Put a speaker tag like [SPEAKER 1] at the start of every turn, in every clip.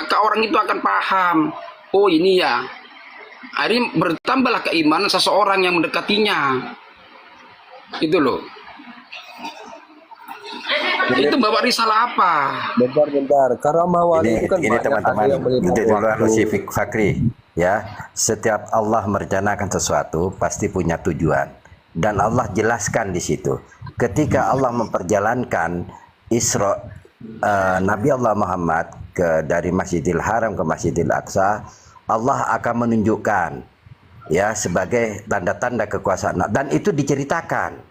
[SPEAKER 1] maka orang itu akan paham, oh ini ya. Akhirnya bertambahlah keimanan seseorang yang mendekatinya. Itu loh. Itu bawa risalah apa?
[SPEAKER 2] Bentar. Karamah wali itu kan
[SPEAKER 3] ini teman-teman, itu dulu si Fakri ya. Setiap Allah merencanakan sesuatu pasti punya tujuan, dan Allah jelaskan di situ. Ketika Allah memperjalankan Isra Nabi Allah Muhammad dari Masjidil Haram ke Masjidil Aqsa, Allah akan menunjukkan ya sebagai tanda-tanda kekuasaan, dan itu diceritakan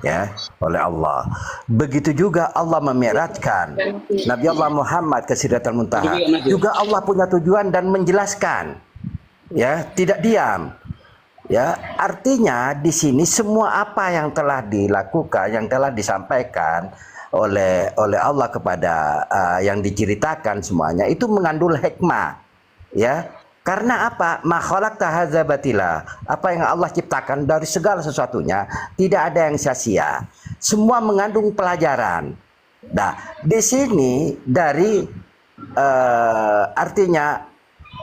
[SPEAKER 3] ya oleh Allah. Begitu juga Allah memi'rajkan Nabi Allah Muhammad ke Sidratul Muntaha, juga Allah punya tujuan dan menjelaskan ya, tidak diam ya. Artinya di sini semua apa yang telah dilakukan, yang telah disampaikan oleh Allah kepada yang diceritakan semuanya itu mengandung hikmah ya. Karena apa? Ma khalaqta hadza batila. Apa yang Allah ciptakan dari segala sesuatunya tidak ada yang sia-sia. Semua mengandung pelajaran. Nah, di sini dari artinya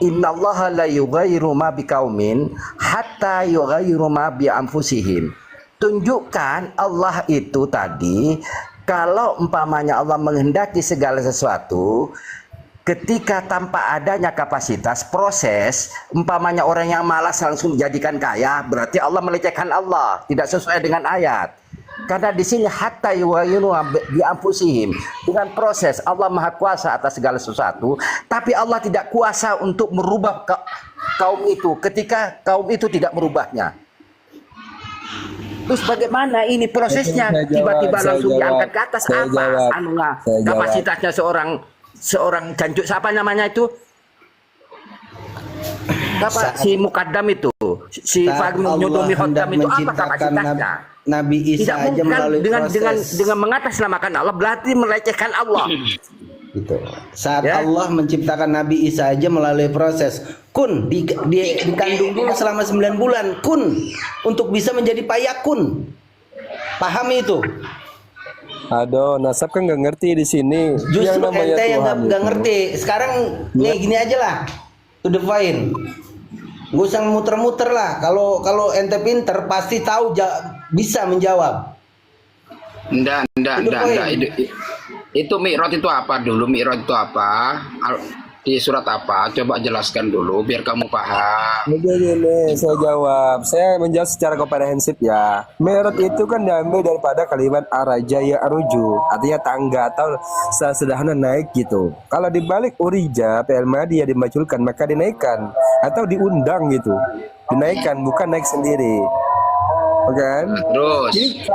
[SPEAKER 3] innallaha la yughayyiru ma biqaumin hatta yughayyiru ma bi anfusihim. Tunjukkan Allah itu tadi, kalau umpamanya Allah menghendaki segala sesuatu, ketika tanpa adanya kapasitas proses, umpamanya orang yang malas langsung dijadikan kaya, berarti Allah melecehkan Allah, tidak sesuai dengan ayat. Karena di sini hatta yughayyiru bi anfusihim, dengan proses Allah Maha Kuasa atas segala sesuatu, tapi Allah tidak kuasa untuk merubah kaum itu ketika kaum itu tidak merubahnya. Terus bagaimana ini prosesnya? Tiba-tiba langsung diangkat ke atas, apa kapasitasnya seorang jancuk, siapa namanya itu? Apa si Mukaddam itu? Si Fagmi Nyodomi Khaddam itu apa kapasitasnya?
[SPEAKER 4] Nabi Isa
[SPEAKER 1] tidak
[SPEAKER 4] aja melalui
[SPEAKER 1] dengan mengatasnamakan Allah berarti melecehkan Allah.
[SPEAKER 4] Gitu. Saat Allah menciptakan Nabi Isa aja melalui proses kun, dikandung dulu selama 9 bulan kun, untuk bisa menjadi payakun. Paham itu?
[SPEAKER 2] Aduh, Nasab kan nggak ngerti di sini.
[SPEAKER 4] Justru ente yang nggak ngerti. Sekarang nih gini aja lah, to the point. Gak usah muter-muter lah. Kalau ente pinter pasti tahu, bisa menjawab.
[SPEAKER 1] Enggak. Itu Mi'raj itu apa dulu? Mi'raj itu apa? Di surat apa? Coba jelaskan dulu biar kamu paham.
[SPEAKER 2] Begini, saya jawab. Saya menjawab secara komprehensif ya. Mi'raj itu kan diambil daripada kalimat arajaya aruju, artinya tangga atau sederhana naik gitu. Kalau dibalik urija, fi'il madhi ya dimaculkan, maka dinaikkan atau diundang gitu. Dinaikkan, bukan naik sendiri. Oke kan?
[SPEAKER 1] Terus.
[SPEAKER 2] Jadi,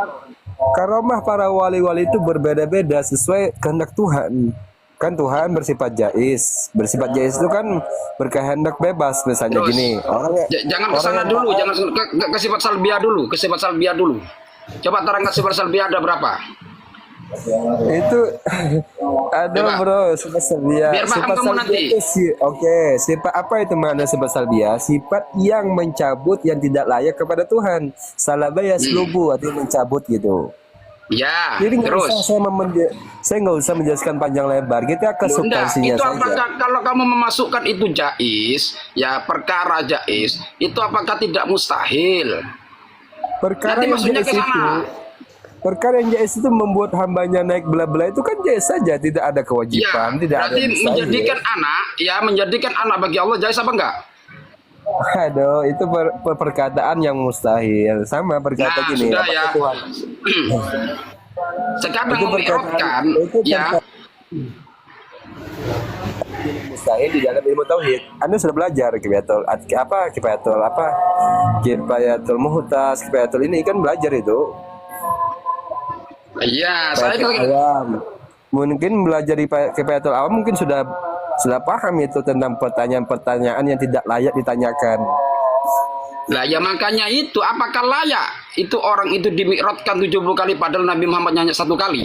[SPEAKER 2] karomah para wali-wali itu berbeda-beda sesuai kehendak Tuhan. Kan Tuhan bersifat jais. Bersifat jais itu kan berkehendak bebas. Misalnya
[SPEAKER 1] Terus,
[SPEAKER 2] gini,
[SPEAKER 1] jangan ke sana dulu, jangan ke sifat salbiah dulu, ke sifat salbiah dulu. Coba terangkan sifat salbiah ada berapa?
[SPEAKER 2] Itu ada
[SPEAKER 1] Coba.
[SPEAKER 2] bro, sifat salbiah.
[SPEAKER 1] Biar paham
[SPEAKER 2] Sifat
[SPEAKER 1] kamu
[SPEAKER 2] salbiah
[SPEAKER 1] nanti.
[SPEAKER 2] itu sifat apa itu mana sifat salbiah? Sifat yang mencabut yang tidak layak kepada Tuhan. Salabaya slubu artinya mencabut gitu.
[SPEAKER 1] Ya,
[SPEAKER 2] Jadi nggak
[SPEAKER 1] terus.
[SPEAKER 2] usah saya nggak usah menjelaskan panjang lebar. Kita ke substansinya
[SPEAKER 1] Itu
[SPEAKER 2] saja.
[SPEAKER 1] apakah kalau kamu memasukkan itu jais, ya perkara jais, itu apakah tidak mustahil?
[SPEAKER 2] Perkara
[SPEAKER 1] Nanti
[SPEAKER 2] yang
[SPEAKER 1] maksudnya
[SPEAKER 2] jais
[SPEAKER 1] ke sana.
[SPEAKER 2] perkara yang jais itu membuat hambanya naik bela-bela itu kan jais saja, tidak ada
[SPEAKER 1] Ya,
[SPEAKER 2] kewajiban, tidak ada
[SPEAKER 1] berarti
[SPEAKER 2] yang mustahil.
[SPEAKER 1] menjadikan anak bagi Allah jais apa enggak?
[SPEAKER 2] Aduh, itu perkataan yang mustahil. Sama berkata
[SPEAKER 1] Nah,
[SPEAKER 2] gini,
[SPEAKER 1] sudah
[SPEAKER 2] apakah
[SPEAKER 1] ya.
[SPEAKER 2] Tuhan
[SPEAKER 1] Sekarang
[SPEAKER 2] itu
[SPEAKER 1] memi'rajkan,
[SPEAKER 2] itu
[SPEAKER 1] ya.
[SPEAKER 2] mustahil di dalam ilmu tauhid. Anda sudah belajar kifayatul muhtas, kifayatul ini kan belajar itu.
[SPEAKER 1] Iya, saya
[SPEAKER 2] Kifayatul awam. Mungkin belajar di kifayatul awam mungkin sudah paham itu tentang pertanyaan-pertanyaan yang tidak layak ditanyakan.
[SPEAKER 1] Lah ya makanya itu, apakah layak itu orang itu dimi'rajkan 70 kali padahal Nabi Muhammad hanya 1 kali?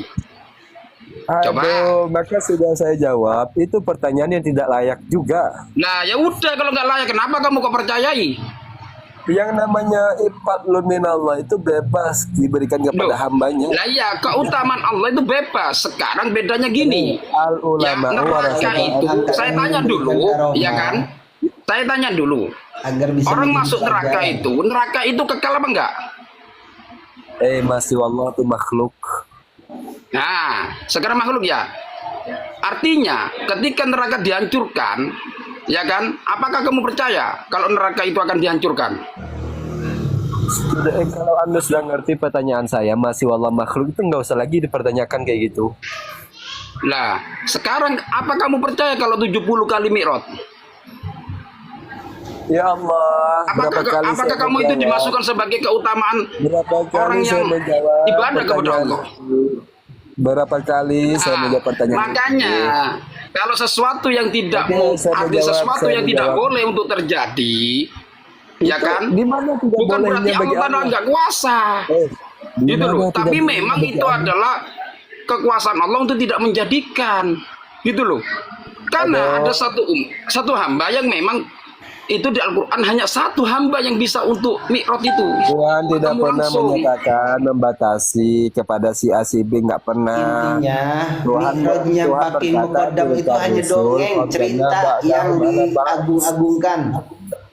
[SPEAKER 1] Coba.
[SPEAKER 2] Aduh, maka sudah saya jawab, itu pertanyaan yang tidak layak juga.
[SPEAKER 1] Nah ya udah, kalau nggak layak kenapa kamu kok percayai?
[SPEAKER 2] Yang namanya ifadlun minallah itu bebas diberikan kepada
[SPEAKER 1] Loh.
[SPEAKER 2] hambanya.
[SPEAKER 1] Lah iya, keutamaan Allah itu bebas. Sekarang bedanya gini.
[SPEAKER 2] Al
[SPEAKER 1] Ya,
[SPEAKER 2] ulama
[SPEAKER 1] neraka itu, saya tanya dulu, ya kan? Saya tanya dulu.
[SPEAKER 4] Agar bisa
[SPEAKER 1] Orang
[SPEAKER 4] menjadi
[SPEAKER 1] masuk neraka itu kekal apa enggak?
[SPEAKER 2] masih wallah itu makhluk.
[SPEAKER 1] Nah, sekarang makhluk ya. Artinya, ketika neraka dihancurkan, ya kan? Apakah kamu percaya kalau neraka itu akan dihancurkan?
[SPEAKER 2] Kalau Anda sudah ngerti pertanyaan saya, masih wallah makhluk itu nggak usah lagi dipertanyakan kayak gitu.
[SPEAKER 1] Lah, sekarang apa kamu percaya kalau 70 kali mi'raj?
[SPEAKER 2] Ya Allah, berapa kali
[SPEAKER 1] Apakah
[SPEAKER 2] saya
[SPEAKER 1] kamu itu
[SPEAKER 2] menjawab?
[SPEAKER 1] dimasukkan sebagai keutamaan
[SPEAKER 2] Berapa kali
[SPEAKER 1] orang
[SPEAKER 2] saya
[SPEAKER 1] yang
[SPEAKER 2] menjawab
[SPEAKER 1] ibadah kepada
[SPEAKER 2] pertanyaan
[SPEAKER 1] Allah?
[SPEAKER 2] itu? Berapa kali saya menjawab pertanyaan
[SPEAKER 1] Makanya kalau sesuatu yang tidak
[SPEAKER 2] Oke,
[SPEAKER 1] mau,
[SPEAKER 2] saya
[SPEAKER 1] arti
[SPEAKER 2] menjawab,
[SPEAKER 1] sesuatu
[SPEAKER 2] saya
[SPEAKER 1] yang tidak
[SPEAKER 2] menjawab.
[SPEAKER 1] boleh untuk terjadi, ya
[SPEAKER 2] Itu
[SPEAKER 1] kan?
[SPEAKER 2] di mana tidak
[SPEAKER 1] Bukan
[SPEAKER 2] bolehnya
[SPEAKER 1] berarti
[SPEAKER 2] bagi
[SPEAKER 1] Allah
[SPEAKER 2] Allah?
[SPEAKER 1] nggak kuasa,
[SPEAKER 2] Di
[SPEAKER 1] gitu
[SPEAKER 2] mana
[SPEAKER 1] loh.
[SPEAKER 2] tidak
[SPEAKER 1] Tapi
[SPEAKER 2] boleh
[SPEAKER 1] memang
[SPEAKER 2] bagi
[SPEAKER 1] itu
[SPEAKER 2] Allah?
[SPEAKER 1] adalah kekuasaan Allah untuk tidak menjadikan, gitu loh. Karena ada satu hamba yang memang itu di Al-Quran hanya satu hamba yang bisa untuk mi'raj itu.
[SPEAKER 2] Tuhan tidak
[SPEAKER 1] Ketemu
[SPEAKER 2] pernah
[SPEAKER 1] langsung.
[SPEAKER 2] menyatakan membatasi kepada si A si B, nggak pernah.
[SPEAKER 4] Intinya
[SPEAKER 2] Tuhan-
[SPEAKER 4] mi'rajnya
[SPEAKER 2] Tuhan
[SPEAKER 4] pakai
[SPEAKER 2] berkata,
[SPEAKER 4] muqaddam itu
[SPEAKER 2] "Tilka
[SPEAKER 4] hanya
[SPEAKER 2] rusul,
[SPEAKER 4] dongeng
[SPEAKER 2] qad
[SPEAKER 4] cerita
[SPEAKER 2] ja'alna
[SPEAKER 4] yang
[SPEAKER 2] ba'dahum
[SPEAKER 4] diagung-agungkan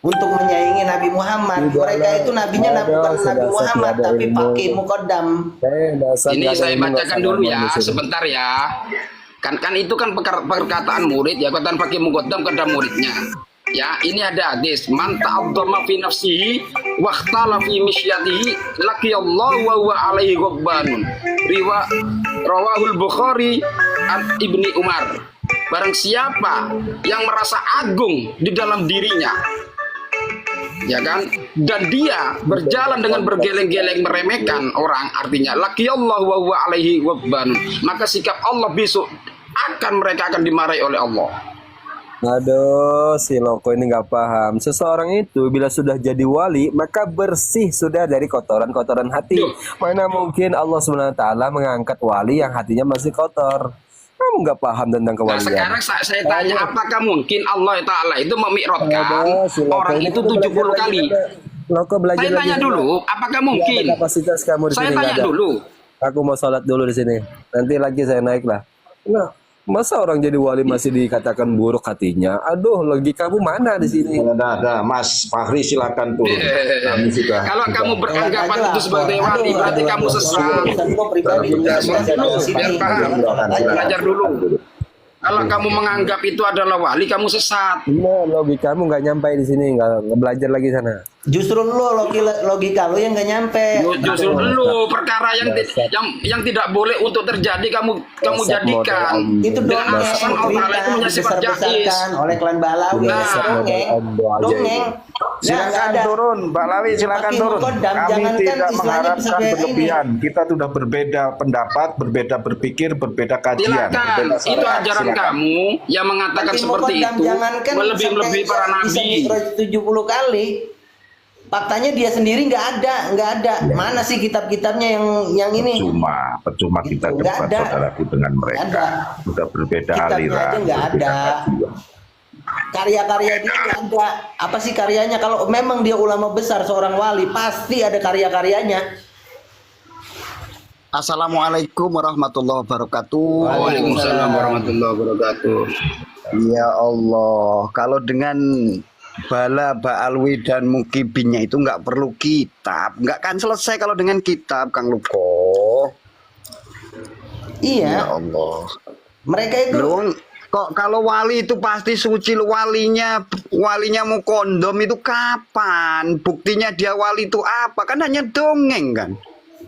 [SPEAKER 4] untuk menyaingi Nabi Muhammad.
[SPEAKER 2] Tidak
[SPEAKER 4] Mereka
[SPEAKER 2] ada-
[SPEAKER 4] itu nabinya
[SPEAKER 2] ada,
[SPEAKER 4] bukan Nabi
[SPEAKER 2] sudah
[SPEAKER 4] Muhammad
[SPEAKER 2] sekian ada
[SPEAKER 4] tapi
[SPEAKER 2] ilmu.
[SPEAKER 4] pakai muqaddam.
[SPEAKER 2] Dasar
[SPEAKER 1] Ini
[SPEAKER 2] nggak ada
[SPEAKER 1] saya
[SPEAKER 2] ilmu, nggak
[SPEAKER 1] bacakan
[SPEAKER 2] usah
[SPEAKER 1] dulu
[SPEAKER 2] ngomong
[SPEAKER 1] ya,
[SPEAKER 2] di sini.
[SPEAKER 1] sebentar ya. Kan itu kan perkataan murid ya, perkataan pakai muqaddam kepada muridnya. Ya, ini ada hadis, man ta'addama fi nafsihi wa ikhtala fi misyatihi laqiyallahu wa huwa alaihi ghadbanun. Rawahul Bukhari an Ibni Umar. Barang siapa yang merasa agung di dalam dirinya, ya kan, dan dia berjalan dengan bergeleng-geleng meremehkan orang, artinya laqiyallahu wa huwa alaihi ghadbanun, maka sikap Allah besok mereka akan dimarahi oleh Allah.
[SPEAKER 2] Aduh, si Loko ini nggak paham. Seseorang itu bila sudah jadi wali, maka bersih sudah dari kotoran-kotoran hati.
[SPEAKER 1] Duh.
[SPEAKER 2] Mana mungkin Allah SWT mengangkat wali yang hatinya masih kotor? Kamu nggak paham tentang
[SPEAKER 1] Nah,
[SPEAKER 2] kewalian.
[SPEAKER 1] sekarang saya tanya, apakah mungkin Allah Ta'ala itu memi'rajkan
[SPEAKER 2] Aduh, si Loko
[SPEAKER 1] orang
[SPEAKER 2] ini
[SPEAKER 1] itu
[SPEAKER 2] udah
[SPEAKER 1] 70
[SPEAKER 2] belajar
[SPEAKER 1] kali?
[SPEAKER 2] lagi. Loko belajar
[SPEAKER 1] Saya
[SPEAKER 2] lagi
[SPEAKER 1] tanya
[SPEAKER 2] sana.
[SPEAKER 1] dulu, apakah
[SPEAKER 2] Nggak
[SPEAKER 1] mungkin?
[SPEAKER 2] ada kapasitas kamu di
[SPEAKER 1] Saya
[SPEAKER 2] sini, nggak
[SPEAKER 1] tanya
[SPEAKER 2] ada.
[SPEAKER 1] dulu.
[SPEAKER 2] Aku mau sholat dulu di sini. Nanti lagi saya naik lah. Nah, masa orang jadi wali masih dikatakan buruk hatinya? Aduh, logikamu mana di sini?
[SPEAKER 5] Ada, Mas Fahri silakan turun. Kami sudah.
[SPEAKER 1] Kalau kamu beranggapan
[SPEAKER 4] Aja
[SPEAKER 1] itu sebagai
[SPEAKER 4] lapor.
[SPEAKER 1] wali,
[SPEAKER 4] Aduh,
[SPEAKER 1] berarti
[SPEAKER 4] aduh,
[SPEAKER 1] kamu
[SPEAKER 4] aduh.
[SPEAKER 1] sesat.
[SPEAKER 4] Urusan gua pribadi,
[SPEAKER 1] Belajar
[SPEAKER 4] urusan saya
[SPEAKER 1] dulu,
[SPEAKER 4] di sini.
[SPEAKER 1] biar paham. Belajar dulu. Kalau kamu menganggap itu adalah wali, kamu sesat.
[SPEAKER 2] Nah, logikamu nggak nyampe di sini, nggak belajar lagi sana.
[SPEAKER 4] Justru lo logika lo yang nggak nyampe.
[SPEAKER 1] Justru dulu perkara yang tidak boleh untuk terjadi kamu
[SPEAKER 2] Dasar
[SPEAKER 1] jadikan.
[SPEAKER 2] model
[SPEAKER 4] Itu
[SPEAKER 1] Dengan
[SPEAKER 4] dongeng
[SPEAKER 1] alasan Allah Ta'ala itu punya sifat jais.
[SPEAKER 4] dibesar-besarkan oleh klan Balawi.
[SPEAKER 1] Nah,
[SPEAKER 4] dongeng, dongeng.
[SPEAKER 5] Silakan turun, Mbak Lawi, silakan
[SPEAKER 4] Pakai
[SPEAKER 5] turun.
[SPEAKER 4] muqaddam,
[SPEAKER 5] Kami
[SPEAKER 4] jangankan
[SPEAKER 5] tidak
[SPEAKER 4] istilahnya
[SPEAKER 5] mengharapkan
[SPEAKER 4] bisa kayak
[SPEAKER 5] berlebihan. Kita sudah berbeda pendapat, berbeda berpikir, berbeda kajian,
[SPEAKER 1] Silakan,
[SPEAKER 5] berbeda
[SPEAKER 1] itu
[SPEAKER 5] syariat.
[SPEAKER 1] ajaran
[SPEAKER 5] Silakan.
[SPEAKER 1] kamu yang mengatakan
[SPEAKER 4] Pakai
[SPEAKER 1] seperti
[SPEAKER 4] muqaddam,
[SPEAKER 1] itu,
[SPEAKER 4] jangankan
[SPEAKER 1] melebih-lebih para
[SPEAKER 4] sampai bisa
[SPEAKER 1] nabi.
[SPEAKER 4] mi'raj 70 kali. Faktanya dia sendiri nggak ada. Mana sih kitab-kitabnya yang ini?
[SPEAKER 5] Percuma kita
[SPEAKER 4] Nggak
[SPEAKER 5] debat
[SPEAKER 4] ada.
[SPEAKER 5] saudaraku dengan
[SPEAKER 4] Nggak
[SPEAKER 5] mereka.
[SPEAKER 4] ada.
[SPEAKER 5] Sudah berbeda
[SPEAKER 4] Kitabnya
[SPEAKER 5] aliran,
[SPEAKER 4] aja nggak
[SPEAKER 5] berbeda
[SPEAKER 4] ada.
[SPEAKER 5] kajian.
[SPEAKER 4] Karya-karya dia nggak ada. Apa sih karyanya? Kalau memang dia ulama besar, seorang wali, pasti ada karya-karyanya.
[SPEAKER 6] Assalamualaikum warahmatullahi wabarakatuh.
[SPEAKER 1] Waalaikumsalam warahmatullahi wabarakatuh.
[SPEAKER 6] Ya Allah, kalau dengan bala ba'alwi dan mukibinnya itu nggak perlu kitab, nggak kan selesai kalau dengan kitab, Kang Luko. Ya
[SPEAKER 4] Iya,
[SPEAKER 6] Allah.
[SPEAKER 4] mereka itu
[SPEAKER 6] Loh, kok kalau wali itu pasti suci, walinya mau kondom itu kapan? Buktinya dia wali itu apa? Kan hanya dongeng kan?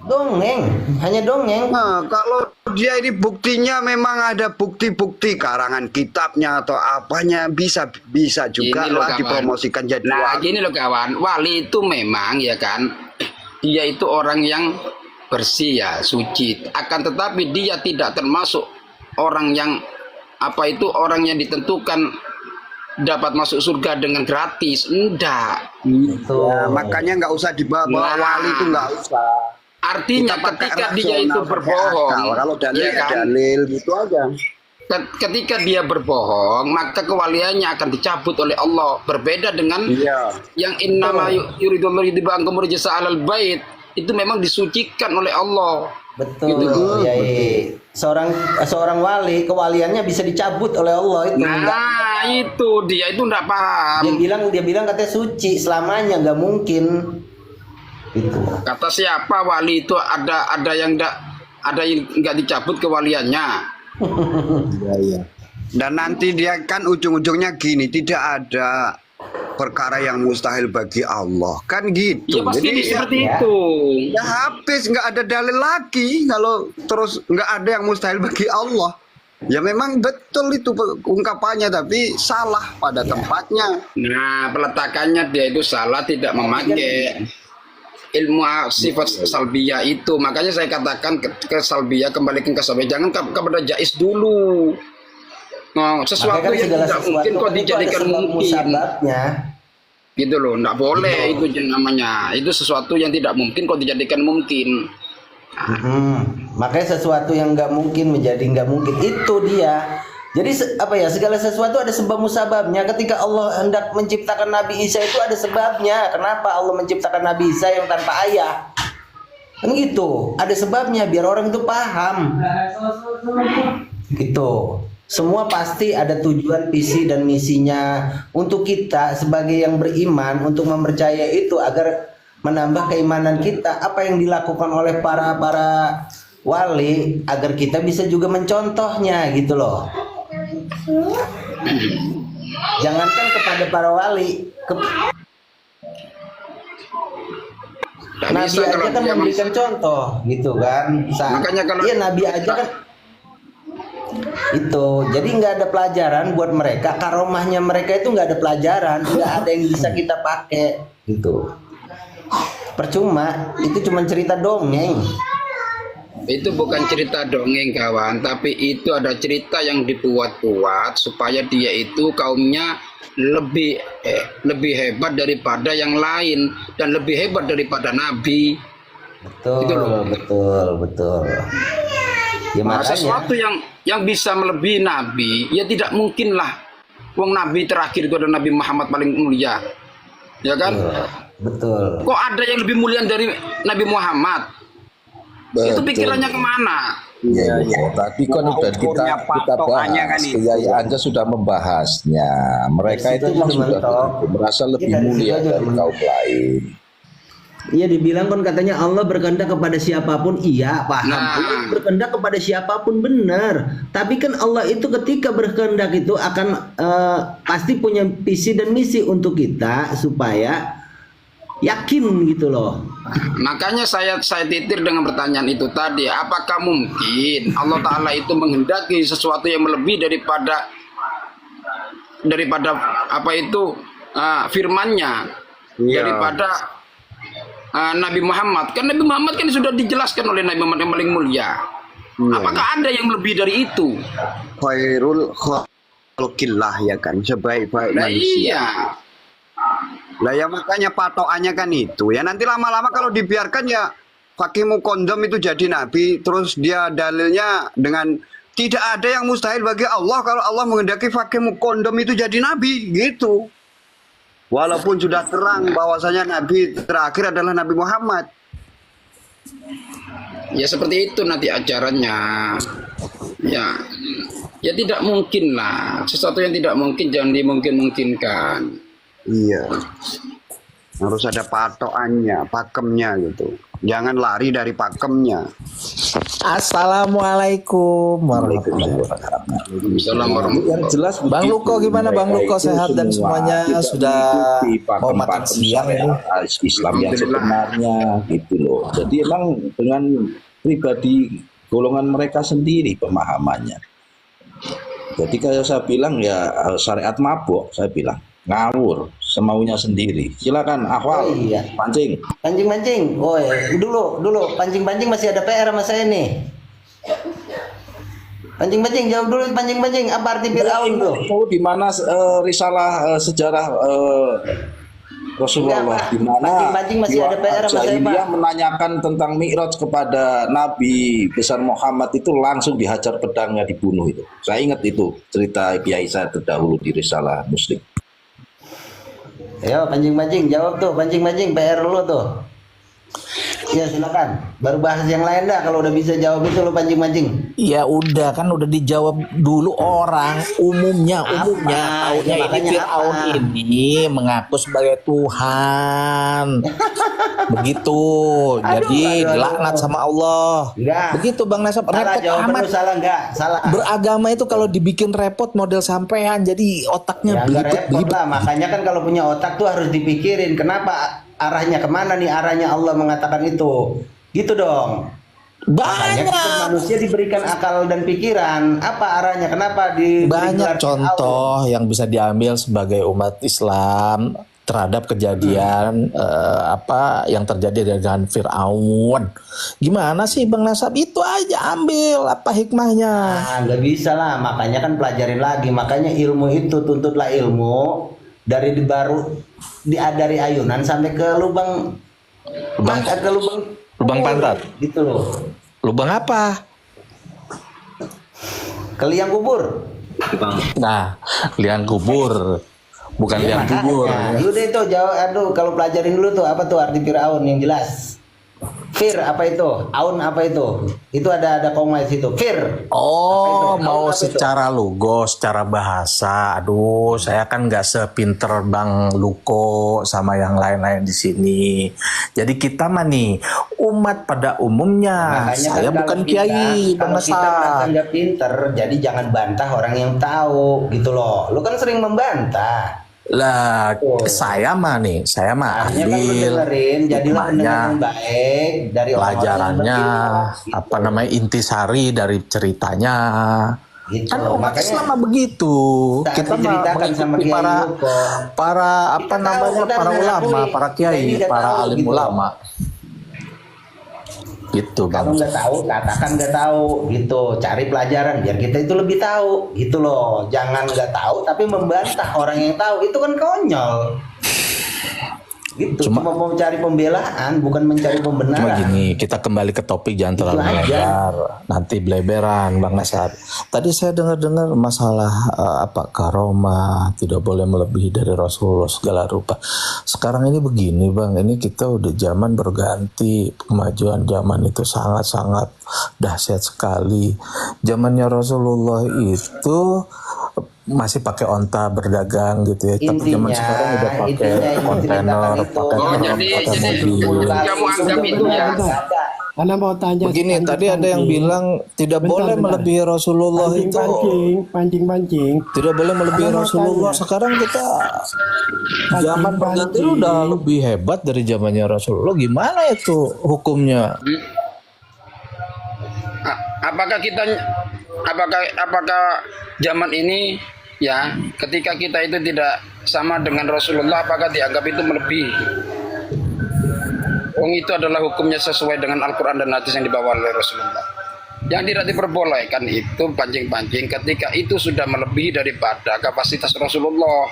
[SPEAKER 4] dongeng, hanya dongeng.
[SPEAKER 6] Nah, kalau dia ini buktinya memang ada bukti-bukti karangan kitabnya atau apanya bisa juga
[SPEAKER 1] Gini loh,
[SPEAKER 6] lah
[SPEAKER 1] kawan.
[SPEAKER 6] dipromosikan jadi
[SPEAKER 1] Nah,
[SPEAKER 6] wali.
[SPEAKER 1] gini loh kawan, wali itu memang ya kan, dia itu orang yang bersih ya, suci. Akan tetapi dia tidak termasuk orang yang orang yang ditentukan dapat masuk surga dengan gratis. Enggak.
[SPEAKER 6] Ya, makanya nggak usah dibawa
[SPEAKER 1] Nah.
[SPEAKER 6] wali itu nggak usah.
[SPEAKER 1] Artinya
[SPEAKER 6] Kita pakai
[SPEAKER 1] ketika dia itu
[SPEAKER 6] rasional, pakai
[SPEAKER 1] berbohong,
[SPEAKER 6] akal. Kalau dalil
[SPEAKER 1] ya
[SPEAKER 6] ya
[SPEAKER 1] kan?
[SPEAKER 6] dalil gitu aja.
[SPEAKER 1] ketika dia berbohong, maka kewaliannya akan dicabut oleh Allah. Berbeda dengan
[SPEAKER 6] Iya.
[SPEAKER 1] yang innama yuridu ankum rijsa alal bait, itu memang disucikan oleh Allah.
[SPEAKER 4] Betul.
[SPEAKER 1] Gitu.
[SPEAKER 4] Kiai. Seorang wali kewaliannya bisa dicabut oleh Allah itu.
[SPEAKER 1] Nah, itu dia itu enggak paham.
[SPEAKER 4] Dia bilang katanya suci selamanya, nggak mungkin. Itu.
[SPEAKER 1] Kata siapa wali itu ada yang enggak dicabut kewaliannya.
[SPEAKER 6] Dan nanti dia kan ujung-ujungnya gini, tidak ada perkara yang mustahil bagi Allah, kan gitu.
[SPEAKER 1] Ya pasti
[SPEAKER 6] Jadi
[SPEAKER 1] seperti
[SPEAKER 4] ya.
[SPEAKER 1] itu.
[SPEAKER 6] ya habis, nggak ada dalil lagi kalau terus nggak ada yang mustahil bagi Allah. Ya memang betul itu ungkapannya, tapi salah pada tempatnya.
[SPEAKER 1] Nah, peletakannya dia itu salah, tidak memakai ilmu sifat salbiyah itu. Makanya saya katakan ke salbiyah, kembalikan ke salbiyah, jangan kepada jais dulu. Nah, sesuatu
[SPEAKER 4] Makanya kan
[SPEAKER 1] yang
[SPEAKER 4] segala
[SPEAKER 1] tidak
[SPEAKER 4] sesuatu
[SPEAKER 1] mungkin kok
[SPEAKER 4] kan itu ada
[SPEAKER 1] dijadikan
[SPEAKER 4] sebab
[SPEAKER 1] mungkin.
[SPEAKER 4] musababnya.
[SPEAKER 1] Gitu loh, enggak boleh itu namanya. Itu sesuatu yang tidak mungkin kok dijadikan mungkin.
[SPEAKER 4] Makanya sesuatu yang nggak mungkin menjadi nggak mungkin, itu dia. Jadi segala sesuatu ada sebab musababnya. Ketika Allah hendak menciptakan Nabi Isa itu ada sebabnya. Kenapa Allah menciptakan Nabi Isa yang tanpa ayah? Kan gitu. Ada sebabnya biar orang itu paham. Gitu. Semua pasti ada tujuan, visi dan misinya untuk kita sebagai yang beriman, untuk mempercaya itu agar menambah keimanan kita. Apa yang dilakukan oleh para wali agar kita bisa juga mencontohnya gitu loh. Jangankan kepada para wali,
[SPEAKER 1] Nggak
[SPEAKER 4] Nabi
[SPEAKER 1] bisa
[SPEAKER 4] aja
[SPEAKER 1] kalau
[SPEAKER 4] kan
[SPEAKER 1] dia
[SPEAKER 4] memberikan contoh gitu kan.
[SPEAKER 1] Makanya kalau-
[SPEAKER 4] iya Nabi aja kan itu, jadi nggak ada pelajaran buat mereka. Karomahnya mereka itu nggak ada pelajaran, nggak ada yang bisa kita pakai gitu. Percuma, itu cuma cerita dongeng.
[SPEAKER 1] Itu bukan cerita dongeng kawan, tapi itu ada cerita yang dibuat-buat supaya dia itu kaumnya lebih hebat daripada yang lain dan lebih hebat daripada Nabi.
[SPEAKER 4] Betul,
[SPEAKER 1] Gitu loh.
[SPEAKER 4] betul. Ya
[SPEAKER 1] Nah,
[SPEAKER 4] makanya.
[SPEAKER 1] sesuatu yang bisa melebihi Nabi, ya tidak mungkin lah. Wong Nabi terakhir itu ada Nabi Muhammad paling mulia, ya kan?
[SPEAKER 4] Betul.
[SPEAKER 1] Kok ada yang lebih mulia dari Nabi Muhammad? Itu pikirannya kemana?
[SPEAKER 7] Iya, tadi kan udah kita
[SPEAKER 6] patokannya kan
[SPEAKER 7] bahas,
[SPEAKER 6] itu.
[SPEAKER 7] Kiai Anda sudah membahasnya. Mereka
[SPEAKER 4] Dari
[SPEAKER 7] itu
[SPEAKER 4] situ
[SPEAKER 7] kan
[SPEAKER 4] aja
[SPEAKER 7] sudah
[SPEAKER 4] mentok.
[SPEAKER 7] merasa lebih
[SPEAKER 4] Iya, dari
[SPEAKER 7] mulia
[SPEAKER 4] situ aja
[SPEAKER 7] dari
[SPEAKER 4] mentok.
[SPEAKER 7] kaum lain.
[SPEAKER 4] Iya, dibilang kan katanya Allah berkehendak kepada siapapun, iya paham.
[SPEAKER 1] Nah.
[SPEAKER 4] Allah berkehendak kepada siapapun benar. Tapi kan Allah itu ketika berkehendak itu akan pasti punya visi dan misi untuk kita supaya yakin gitu loh.
[SPEAKER 1] Makanya saya titir dengan pertanyaan itu tadi, apakah mungkin Allah Ta'ala itu menghendaki sesuatu yang melebihi daripada apa itu firman-Nya,
[SPEAKER 6] Iya.
[SPEAKER 1] daripada Nabi Muhammad? Kan Nabi Muhammad kan sudah dijelaskan oleh Nabi Muhammad yang paling mulia. Apakah ada yang lebih dari itu?
[SPEAKER 6] Khairul khalqillah, ya kan, sebaik-baik
[SPEAKER 1] Nah,
[SPEAKER 6] manusia.
[SPEAKER 1] iya.
[SPEAKER 6] Lah ya makanya patokannya kan itu. Ya nanti lama-lama kalau dibiarkan ya Fakimu kondom itu jadi nabi, terus dia dalilnya dengan tidak ada yang mustahil bagi Allah kalau Allah menghendaki Fakimu kondom itu jadi nabi gitu. Walaupun sudah terang bahwasanya nabi terakhir adalah Nabi Muhammad.
[SPEAKER 1] Ya seperti itu nanti ajarannya. Ya tidak mungkin lah. Sesuatu yang tidak mungkin jangan dimungkin-mungkinkan.
[SPEAKER 6] Iya. Harus ada patokannya, pakemnya gitu. Jangan lari dari pakemnya.
[SPEAKER 8] Assalamualaikum warahmatullahi wabarakatuh.
[SPEAKER 1] Assalamualaikum.
[SPEAKER 7] Yang jelas
[SPEAKER 8] Bang
[SPEAKER 7] begitu,
[SPEAKER 8] Luko gimana Bang
[SPEAKER 7] mereka
[SPEAKER 8] Luko,
[SPEAKER 7] itu
[SPEAKER 8] sehat dan
[SPEAKER 7] semua
[SPEAKER 8] semuanya
[SPEAKER 7] tidak
[SPEAKER 8] sudah
[SPEAKER 7] mengikuti
[SPEAKER 8] mau makan
[SPEAKER 7] pakem-pakem
[SPEAKER 8] siang ini?
[SPEAKER 7] syariat Islam yang
[SPEAKER 1] Alhamdulillah.
[SPEAKER 7] sebenarnya gitu loh. Jadi emang dengan pribadi golongan mereka sendiri pemahamannya. Jadi kayak saya bilang ya syariat mabuk, saya bilang ngawur semaunya sendiri. Silakan Ahwal,
[SPEAKER 4] Oh, iya.
[SPEAKER 7] pancing.
[SPEAKER 4] Pancing-pancing. Woi, dulu pancing-pancing masih ada PR sama saya nih. Pancing-pancing, jawab dulu pancing-pancing. Apa arti Fir'aun tuh?
[SPEAKER 7] Tahu di mana risalah sejarah Rasulullah
[SPEAKER 4] Enggak, Pak.
[SPEAKER 7] di mana
[SPEAKER 4] Mancing-mancing masih ada PR sama saya,
[SPEAKER 7] dia
[SPEAKER 4] Pak.
[SPEAKER 7] menanyakan tentang Mi'raj kepada Nabi besar Muhammad itu langsung dihajar pedangnya, dibunuh itu. Saya ingat itu cerita Kiai saya terdahulu di Risalah Muslim.
[SPEAKER 4] Ayo pancing-pancing, jawab tuh, pancing-pancing PR lu tuh. Ya silakan. Baru bahas yang lain dah kalau udah bisa jawab itu lu pancing-pancing.
[SPEAKER 8] Ya udah kan udah dijawab dulu orang umumnya taunya
[SPEAKER 4] Ya,
[SPEAKER 8] ini
[SPEAKER 4] makanya
[SPEAKER 8] Fir'aun
[SPEAKER 4] apa?
[SPEAKER 8] ini mengaku sebagai Tuhan. Begitu. Jadi
[SPEAKER 4] aduh.
[SPEAKER 8] dilaknat sama Allah.
[SPEAKER 4] Enggak.
[SPEAKER 8] Begitu Bang Nasab,
[SPEAKER 4] Salah
[SPEAKER 8] repot
[SPEAKER 4] jawaban
[SPEAKER 8] amat.
[SPEAKER 4] lu, salah enggak? Salah.
[SPEAKER 8] Beragama itu kalau dibikin repot model sampean jadi otaknya
[SPEAKER 4] Ya enggak repot
[SPEAKER 8] belibet-belibet.
[SPEAKER 4] lah, makanya kan kalau punya otak tuh harus dipikirin kenapa arahnya kemana nih, arahnya Allah mengatakan itu. Gitu dong. Makanya kita
[SPEAKER 8] Banyak.
[SPEAKER 4] manusia diberikan akal dan pikiran. Apa arahnya? Kenapa di
[SPEAKER 8] Banyak contoh yang bisa diambil sebagai umat Islam terhadap kejadian apa yang terjadi dengan Fir'aun. Gimana sih Bang Nasab? Itu aja ambil apa hikmahnya.
[SPEAKER 4] Nah, nggak bisa lah, makanya kan pelajarin lagi. Makanya ilmu itu tuntutlah ilmu dari dari ayunan sampai ke lubang ke
[SPEAKER 8] Lubang pantat.
[SPEAKER 4] gitu loh.
[SPEAKER 8] Lubang apa?
[SPEAKER 4] Ke liang kubur.
[SPEAKER 8] Nah, liang kubur. Bukan
[SPEAKER 4] Ya,
[SPEAKER 8] liang kubur.
[SPEAKER 4] makanya. Yaudah itu jawab, aduh kalau pelajarin dulu tuh apa tuh arti Fir'aun yang jelas. Fir apa itu? Aun apa itu? Itu ada koma di situ. Fir.
[SPEAKER 8] Oh,
[SPEAKER 4] Apa itu?
[SPEAKER 8] mau
[SPEAKER 4] Apa itu?
[SPEAKER 8] secara logo, secara bahasa. Aduh, saya kan nggak sepinter Bang Luko sama yang lain-lain di sini. Jadi kita mah nih umat pada umumnya.
[SPEAKER 4] Makanya
[SPEAKER 8] Saya
[SPEAKER 4] kan
[SPEAKER 8] bukan
[SPEAKER 4] kalau
[SPEAKER 8] kiai, Bang
[SPEAKER 4] kalau kita merasa
[SPEAKER 8] Nasab.
[SPEAKER 4] nggak pinter, jadi jangan bantah orang yang tahu gitu loh. Lu kan sering membantah.
[SPEAKER 8] Lah,
[SPEAKER 4] Oh.
[SPEAKER 8] saya mah
[SPEAKER 4] Artinya kan lu
[SPEAKER 8] ambil
[SPEAKER 4] dengerin, jadilah pendengar
[SPEAKER 8] hikmahnya,
[SPEAKER 4] yang baik dari orang-orang yang
[SPEAKER 8] pelajarannya,
[SPEAKER 4] berilmu, gitu.
[SPEAKER 8] apa namanya intisari dari ceritanya.
[SPEAKER 4] Gitu.
[SPEAKER 8] Kan umat
[SPEAKER 4] Makanya
[SPEAKER 8] Islam mah begitu.
[SPEAKER 4] saat
[SPEAKER 8] Kita mah
[SPEAKER 4] diceritakan sama
[SPEAKER 8] mengikuti
[SPEAKER 4] Kiai
[SPEAKER 8] para
[SPEAKER 4] Luko,
[SPEAKER 8] para apa
[SPEAKER 4] kita tahu,
[SPEAKER 8] namanya
[SPEAKER 4] kita
[SPEAKER 8] para ulama,
[SPEAKER 4] mengakui.
[SPEAKER 8] para
[SPEAKER 4] Kita
[SPEAKER 8] kiai,
[SPEAKER 4] ini nggak
[SPEAKER 8] para
[SPEAKER 4] tahu,
[SPEAKER 8] alim
[SPEAKER 4] gitu.
[SPEAKER 8] ulama. Gitu
[SPEAKER 4] Kalau
[SPEAKER 8] Bang.
[SPEAKER 4] nggak tahu, katakan nggak tahu gitu. Cari pelajaran biar kita itu lebih tahu gitu loh. Jangan nggak tahu tapi membantah orang yang tahu, itu kan konyol. Gitu. Cuma mau mencari pembelaan, bukan mencari
[SPEAKER 8] Cuma
[SPEAKER 4] pembenaran.
[SPEAKER 8] gini, kita kembali ke topik, jangan terlalu
[SPEAKER 4] Itu aja.
[SPEAKER 8] melebar. Nanti beleberan Bang Nasab. Tadi saya dengar-dengar masalah apa karomah tidak boleh melebihi dari Rasulullah segala rupa. Sekarang ini begini Bang, ini kita udah zaman berganti, kemajuan zaman itu sangat-sangat dahsyat sekali. Zamannya Rasulullah itu masih pakai onta berdagang gitu ya. Tapi zaman sekarang udah pakai
[SPEAKER 4] intinya yang
[SPEAKER 8] kontainer,
[SPEAKER 4] diceritakan itu.
[SPEAKER 8] pakai
[SPEAKER 1] Oh,
[SPEAKER 8] truk,
[SPEAKER 1] jadi
[SPEAKER 8] pakai mobil.
[SPEAKER 1] kamu anggap itu ya.
[SPEAKER 9] Anda mau tanya
[SPEAKER 8] Begini, tadi ada yang bilang tidak boleh melebihi Rasulullah itu.
[SPEAKER 9] pancing.
[SPEAKER 8] Tidak boleh melebihi
[SPEAKER 9] Anda mau
[SPEAKER 8] Rasulullah.
[SPEAKER 9] tanya.
[SPEAKER 8] Sekarang kita zaman berganti udah lebih hebat dari zamannya Rasulullah. Gimana itu hukumnya?
[SPEAKER 1] Apakah zaman ini ya ketika kita itu tidak sama dengan Rasulullah, apakah dianggap itu melebihi? Wong itu adalah hukumnya sesuai dengan Al-Quran dan hadis yang dibawa oleh Rasulullah. Yang tidak diperbolehkan itu pancing-pancing ketika itu sudah melebihi daripada kapasitas Rasulullah.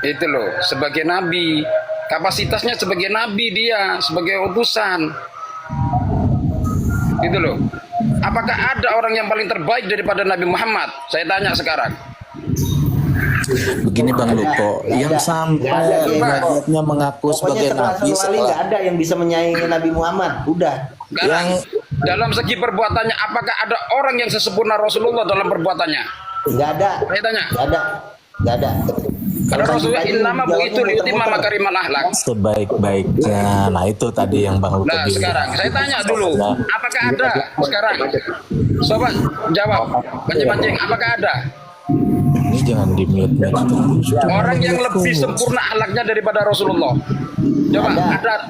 [SPEAKER 1] Itu loh, sebagai nabi, kapasitasnya sebagai nabi dia, sebagai utusan. Gitu loh. Apakah ada orang yang paling terbaik daripada Nabi Muhammad? Saya tanya sekarang.
[SPEAKER 8] Begini Bang Luko, yang sampai derajatnya mengaku sebagai
[SPEAKER 4] Pokoknya
[SPEAKER 8] nabi
[SPEAKER 4] sekelas wali nggak
[SPEAKER 8] setelah
[SPEAKER 4] ada yang bisa menyaingi Nabi Muhammad. Udah.
[SPEAKER 1] Sekarang, dalam segi perbuatannya, apakah ada orang yang sesempurna Rasulullah dalam perbuatannya?
[SPEAKER 4] Nggak ada.
[SPEAKER 1] Saya tanya.
[SPEAKER 4] Nggak ada. Nggak ada.
[SPEAKER 1] Kalau Rasulullah innama bu'itu liyutimma makarimal akhlak.
[SPEAKER 8] sebaik-baiknya. Nah itu tadi yang Bang Luko
[SPEAKER 1] Nah
[SPEAKER 8] bilang.
[SPEAKER 1] sekarang saya tanya dulu,
[SPEAKER 8] Nah,
[SPEAKER 1] apakah ada sekarang? Sobat jawab, pancing-pancing, apakah ada
[SPEAKER 8] ini jangan di mute terus.
[SPEAKER 1] orang yang lebih sempurna akhlaknya daripada Rasulullah? Coba,